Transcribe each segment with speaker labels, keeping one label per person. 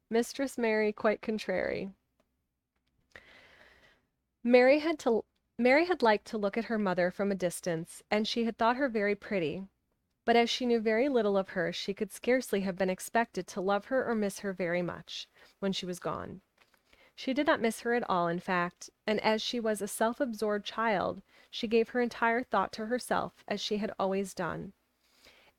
Speaker 1: Mistress Mary quite contrary. Mary had to Mary had liked to look at her mother from a distance, and she had thought her very pretty. But as she knew very little of her, she could scarcely have been expected to love her or miss her very much when she was gone. She did not miss her at all, in fact, and as she was a self-absorbed child, she gave her entire thought to herself, as she had always done.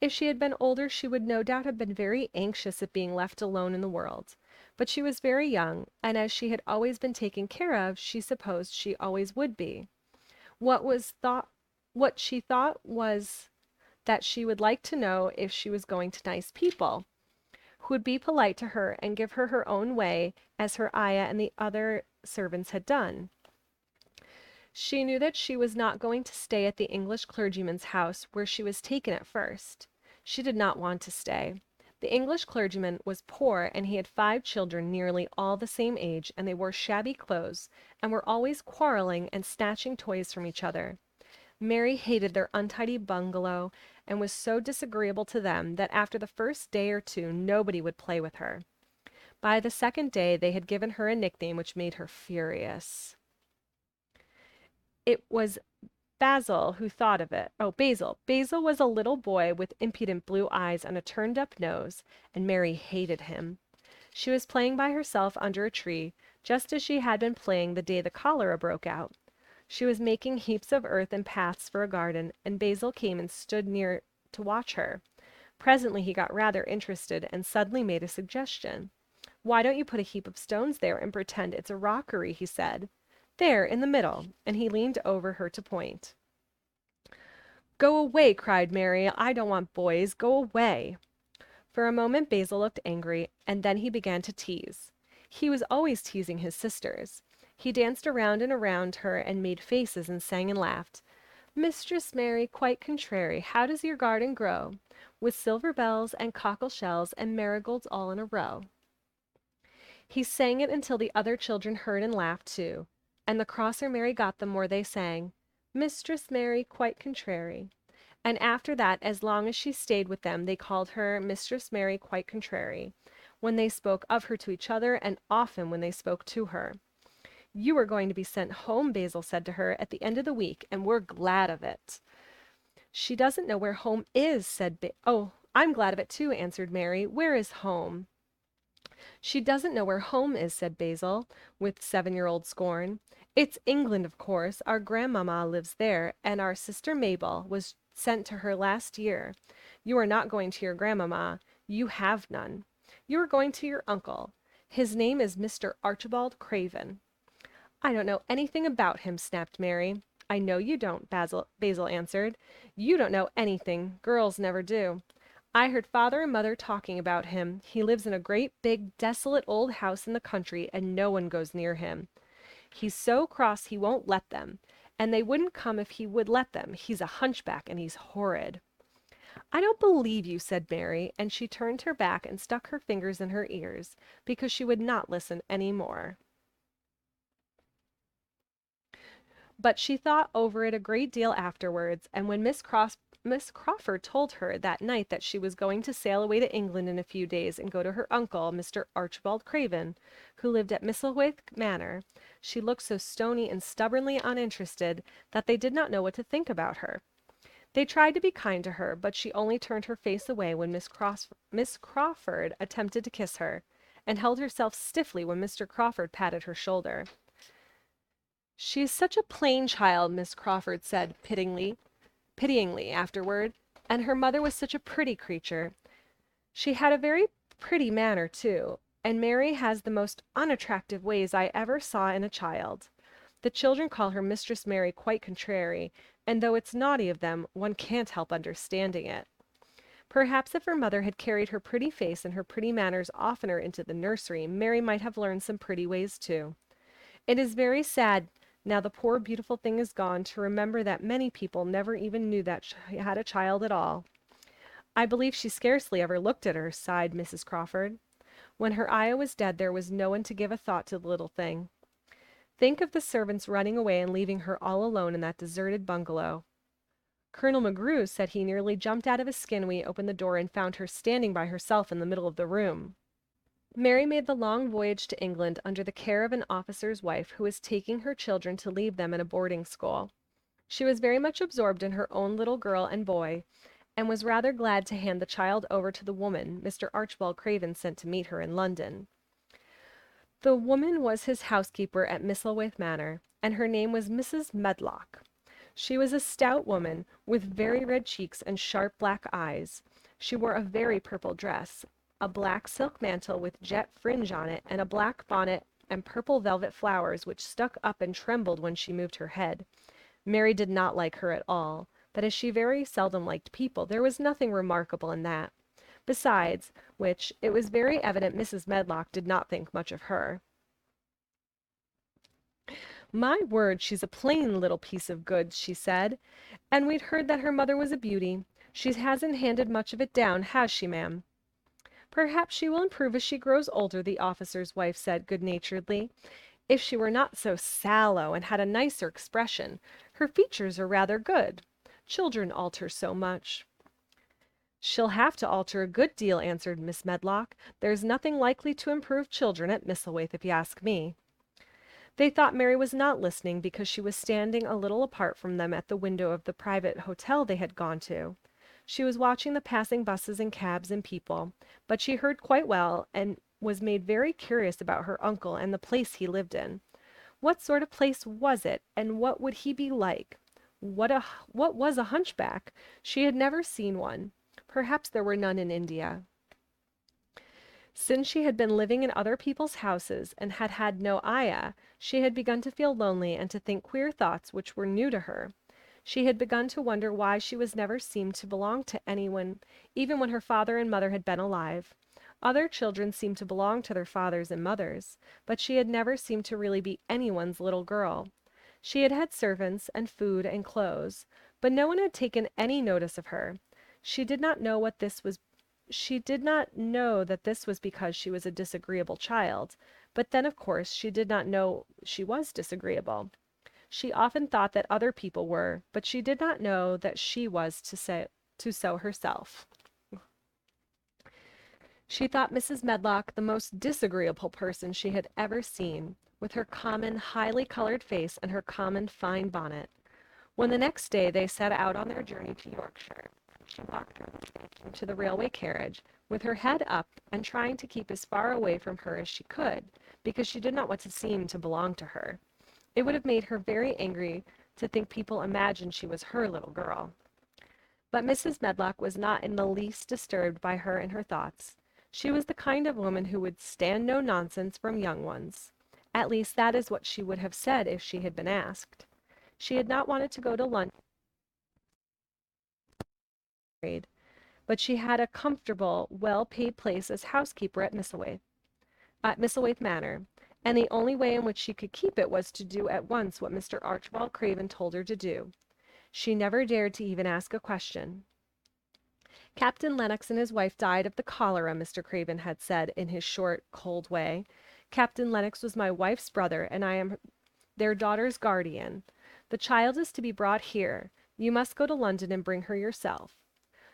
Speaker 1: If she had been older, she would no doubt have been very anxious at being left alone in the world. But she was very young, and as she had always been taken care of, she supposed she always would be. What was thought what she thought was that she would like to know if she was going to nice people, who would be polite to her and give her her own way, as her ayah and the other servants had done. She knew that she was not going to stay at the English clergyman's house where she was taken at first. She did not want to stay. The English clergyman was poor, and he had 5 children nearly all the same age, and they wore shabby clothes, and were always quarreling and snatching toys from each other. Mary hated their untidy bungalow, and was so disagreeable to them that after the first day or two nobody would play with her. By the second day they had given her a nickname which made her furious. It was Basil who thought of it. Oh, Basil. Basil was a little boy with impudent blue eyes and a turned-up nose, and Mary hated him. She was playing by herself under a tree, just as she had been playing the day the cholera broke out. She was making heaps of earth and paths for a garden, and Basil came and stood near to watch her. Presently he got rather interested and suddenly made a suggestion. "Why don't you put a heap of stones there and pretend it's a rockery?" he said. "There, in the middle," and he leaned over her to point. "Go away!" cried Mary. "I don't want boys. Go away!" For a moment Basil looked angry, and then he began to tease. He was always teasing his sisters. He danced around and around her and made faces and sang and laughed. "Mistress Mary, quite contrary, how does your garden grow? With silver bells and cockle shells and marigolds all in a row." He sang it until the other children heard and laughed too, and the crosser Mary got the more they sang, "Mistress Mary, quite contrary." And after that, as long as she stayed with them, they called her Mistress Mary quite contrary, when they spoke of her to each other, and often when they spoke to her. "You are going to be sent home," Basil said to her, "at the end of the week, and we're glad of it." "She doesn't know where home is," said "Oh, I'm glad of it too," answered Mary. "Where is home?" "She doesn't know where home is," said Basil, with 7-year-old scorn. "It's England, of course. Our grandmamma lives there, and our sister Mabel was sent to her last year. You are not going to your grandmamma. You have none. You are going to your uncle. His name is Mr. Archibald Craven." "I don't know anything about him," snapped Mary. "I know you don't," Basil answered. "You don't know anything. Girls never do. I heard father and mother talking about him. He lives in a great big desolate old house in the country, and no one goes near him. He's so cross he won't let them, and they wouldn't come if he would let them. He's a hunchback, and he's horrid." "I don't believe you," said Mary, and she turned her back and stuck her fingers in her ears, because she would not listen any more. But she thought over it a great deal afterwards, and when Miss Crawford told her that night that she was going to sail away to England in a few days and go to her uncle, Mr. Archibald Craven, who lived at Misselthwaite Manor, she looked so stony and stubbornly uninterested that they did not know what to think about her. They tried to be kind to her, but she only turned her face away when Miss Crawford attempted to kiss her, and held herself stiffly when Mr. Crawford patted her shoulder. "She is such a plain child," Miss Crawford said pityingly afterward, "and her mother was such a pretty creature. She had a very pretty manner, too, and Mary has the most unattractive ways I ever saw in a child. The children call her Mistress Mary quite contrary, and though it's naughty of them, one can't help understanding it. Perhaps if her mother had carried her pretty face and her pretty manners oftener into the nursery, Mary might have learned some pretty ways, too. It is very sad, now the poor beautiful thing is gone, to remember that many people never even knew that she had a child at all." "I believe she scarcely ever looked at her," sighed Mrs. Crawford. "When her ayah was dead there was no one to give a thought to the little thing. Think of the servants running away and leaving her all alone in that deserted bungalow. Colonel McGrew said he nearly jumped out of his skin when he opened the door and found her standing by herself in the middle of the room." Mary made the long voyage to England under the care of an officer's wife who was taking her children to leave them in a boarding school. She was very much absorbed in her own little girl and boy, and was rather glad to hand the child over to the woman Mr. Archibald Craven sent to meet her in London. The woman was his housekeeper at Misselthwaite Manor, and her name was Mrs. Medlock. She was a stout woman, with very red cheeks and sharp black eyes. She wore a very purple dress, a black silk mantle with jet fringe on it, and a black bonnet and purple velvet flowers which stuck up and trembled when she moved her head. Mary did not like her at all, but as she very seldom liked people, there was nothing remarkable in that. Besides which, it was very evident Mrs. Medlock did not think much of her. "My word, she's a plain little piece of goods," she said, "and we'd heard that her mother was a beauty. She hasn't handed much of it down, has she, ma'am?" "Perhaps she will improve as she grows older," the officer's wife said good-naturedly. "If she were not so sallow and had a nicer expression. Her features are rather good. Children alter so much." "She'll have to alter a good deal," answered Miss Medlock. "There's nothing likely to improve children at Misselthwaite, if you ask me." They thought Mary was not listening because she was standing a little apart from them at the window of the private hotel they had gone to. She was watching the passing buses and cabs and people, but she heard quite well and was made very curious about her uncle and the place he lived in. What sort of place was it, and what would he be like? What was a hunchback? She had never seen one. Perhaps there were none in India. Since she had been living in other people's houses and had had no ayah, she had begun to feel lonely and to think queer thoughts which were new to her. She had begun to wonder why she was never seemed to belong to anyone, even when her father and mother had been alive. Other children seemed to belong to their fathers and mothers, but she had never seemed to really be anyone's little girl. She had had servants and food and clothes, but no one had taken any notice of her. She did not know that this was because she was a disagreeable child, but then of course she did not know she was disagreeable. She often thought that other people were, but she did not know that she was to so herself. She thought Mrs. Medlock the most disagreeable person she had ever seen, with her common, highly colored face and her common fine bonnet. When the next day they set out on their journey to Yorkshire, she walked her to the railway carriage, with her head up and trying to keep as far away from her as she could, because she did not want to seem to belong to her. It would have made her very angry to think people imagined she was her little girl. But Mrs. Medlock was not in the least disturbed by her and her thoughts. She was the kind of woman who would stand no nonsense from young ones. At least that is what she would have said if she had been asked. She had not wanted to go to London, but she had a comfortable, well-paid place as housekeeper at Misselthwaite Manor, and the only way in which she could keep it was to do at once what Mr. Archibald Craven told her to do. She never dared to even ask a question. "Captain Lennox and his wife died of the cholera," Mr. Craven had said in his short, cold way. "Captain Lennox was my wife's brother, and I am their daughter's guardian. The child is to be brought here. You must go to London and bring her yourself."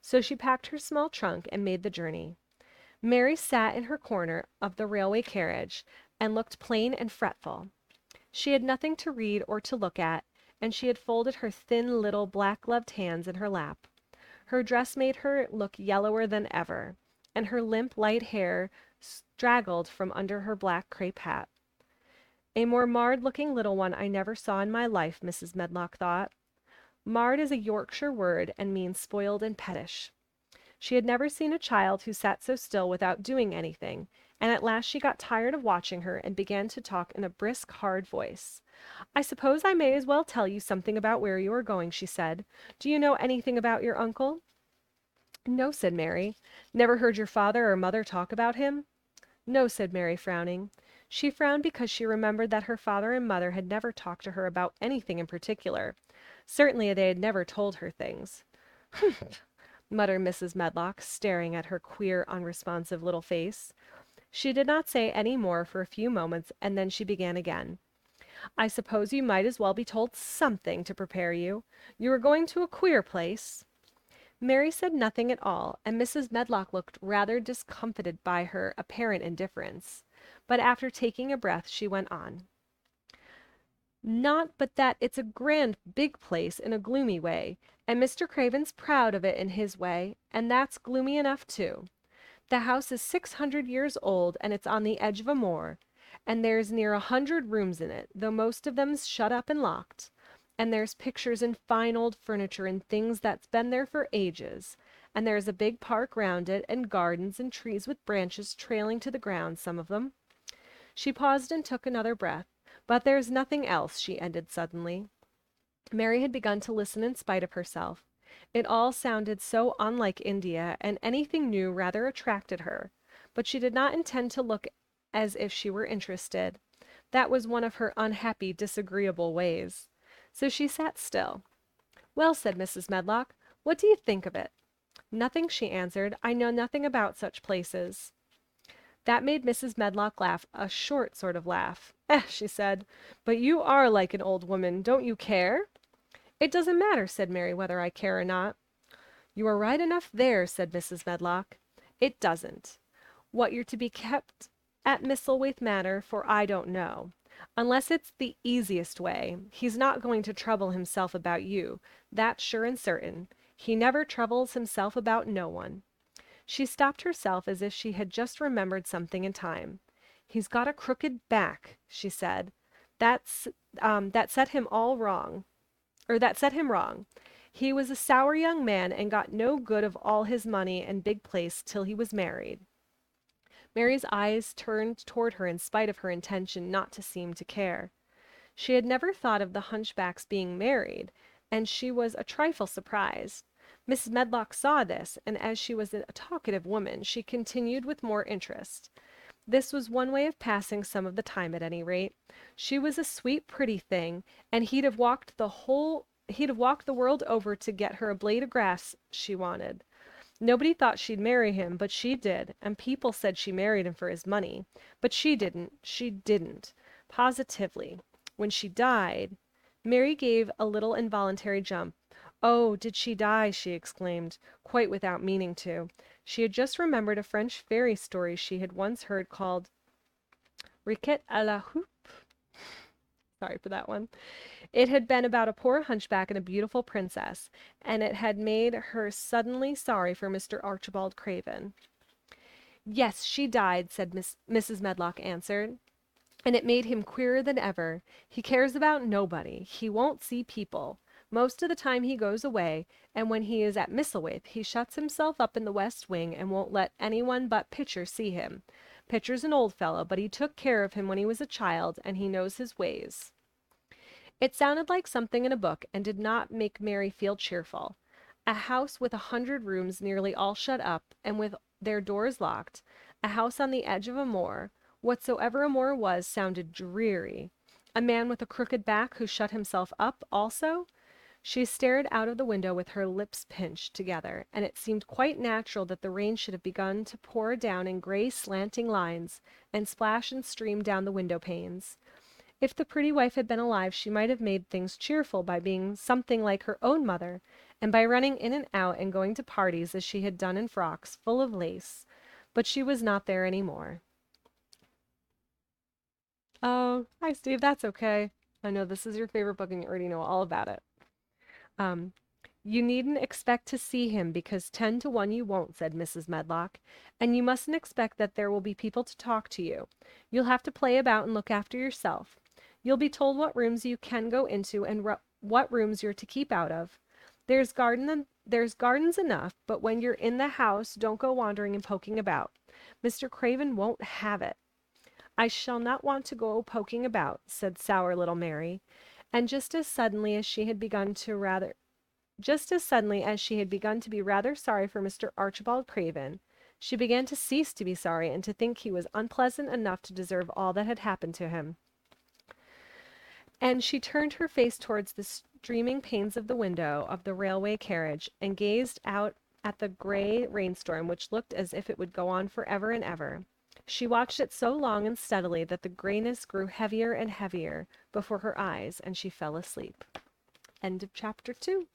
Speaker 1: So she packed her small trunk and made the journey. Mary sat in her corner of the railway carriage and looked plain and fretful. She had nothing to read or to look at, and she had folded her thin little black-gloved hands in her lap. Her dress made her look yellower than ever, and her limp, light hair straggled from under her black crape hat. "A more marred-looking little one I never saw in my life," Mrs. Medlock thought. Marred is a Yorkshire word and means spoiled and pettish. She had never seen a child who sat so still without doing anything, and at last she got tired of watching her and began to talk in a brisk, hard voice. "I suppose I may as well tell you something about where you are going," she said. "Do you know anything about your uncle?" "No," said Mary. "Never heard your father or mother talk about him?" "No," said Mary, frowning. She frowned because she remembered that her father and mother had never talked to her about anything in particular. Certainly they had never told her things. "Humph!" muttered Mrs. Medlock, staring at her queer, unresponsive little face. She did not say any more for a few moments, and then she began again. "I suppose you might as well be told something to prepare you. You are going to a queer place." Mary said nothing at all, and Mrs. Medlock looked rather discomfited by her apparent indifference. But after taking a breath, she went on. Not but that it's a grand big place in a gloomy way, and Mr. Craven's proud of it in his way, and that's gloomy enough too. The house is 600 years old, and it's on the edge of a moor, and there's near 100 rooms in it, though most of them's shut up and locked. And there's pictures and fine old furniture and things that's been there for ages. And there's a big park round it, and gardens and trees with branches trailing to the ground, some of them. She paused and took another breath. But there's nothing else, she ended suddenly. Mary had begun to listen in spite of herself. It all sounded so unlike India, and anything new rather attracted her. But she did not intend to look as if she were interested. That was one of her unhappy, disagreeable ways. So she sat still. Well, said Mrs. Medlock, what do you think of it? Nothing, she answered. I know nothing about such places. That made Mrs. Medlock laugh, a short sort of laugh. She said, but you are like an old woman. Don't you care? It doesn't matter, said Mary, whether I care or not. You are right enough there, said Mrs. Medlock. It doesn't. What you're to be kept at Misselthwaite Manor, for I don't know. Unless it's the easiest way. He's not going to trouble himself about you. That's sure and certain. He never troubles himself about no one. She stopped herself as if she had just remembered something in time. He's got a crooked back, she said. That set him wrong. He was a sour young man and got no good of all his money and big place till he was married. Mary's eyes turned toward her in spite of her intention not to seem to care. She had never thought of the hunchback's being married, and she was a trifle surprised. Mrs. Medlock saw this, and as she was a talkative woman, she continued with more interest. This was one way of passing some of the time at any rate. She was a sweet, pretty thing, and he'd have walked the world over to get her a blade of grass she wanted. Nobody thought she'd marry him, but she did, and people said she married him for his money. But she didn't. Positively. When she died, Mary gave a little involuntary jump. Oh, did she die? She exclaimed, quite without meaning to. She had just remembered a French fairy story she had once heard called Riquet à la Houppe. Sorry for that one. It had been about a poor hunchback and a beautiful princess, and it had made her suddenly sorry for Mr. Archibald Craven. Yes, she died, said Mrs. Medlock answered, and it made him queerer than ever. He cares about nobody. He won't see people. Most of the time he goes away, and when he is at Misselthwaite, he shuts himself up in the west wing and won't let anyone but Pitcher see him. Pitcher's an old fellow, but he took care of him when he was a child, and he knows his ways. It sounded like something in a book, and did not make Mary feel cheerful. A house with 100 rooms nearly all shut up, and with their doors locked, a house on the edge of a moor, whatsoever a moor was, sounded dreary. A man with a crooked back who shut himself up also? She stared out of the window with her lips pinched together, and it seemed quite natural that the rain should have begun to pour down in gray slanting lines, and splash and stream down the window panes. If the pretty wife had been alive, she might have made things cheerful by being something like her own mother, and by running in and out and going to parties as she had done in frocks, full of lace. But she was not there any more. Oh, hi, Steve. That's okay. I know this is your favorite book, and you already know all about it. Um, you needn't expect to see him, because 10 to 1 you won't, said Mrs. Medlock. And you mustn't expect that there will be people to talk to you. You'll have to play about and look after yourself. You'll be told what rooms you can go into and what rooms you're to keep out of. There's gardens enough, but when you're in the house, don't go wandering and poking about. Mr. Craven won't have it. I shall not want to go poking about, said sour little Mary, and just as suddenly as she had begun to be rather sorry for Mr. Archibald Craven, she began to cease to be sorry and to think he was unpleasant enough to deserve all that had happened to him. And she turned her face towards the streaming panes of the window of the railway carriage, and gazed out at the gray rainstorm, which looked as if it would go on forever and ever. She watched it so long and steadily that the grayness grew heavier and heavier before her eyes, and she fell asleep. End of chapter 2.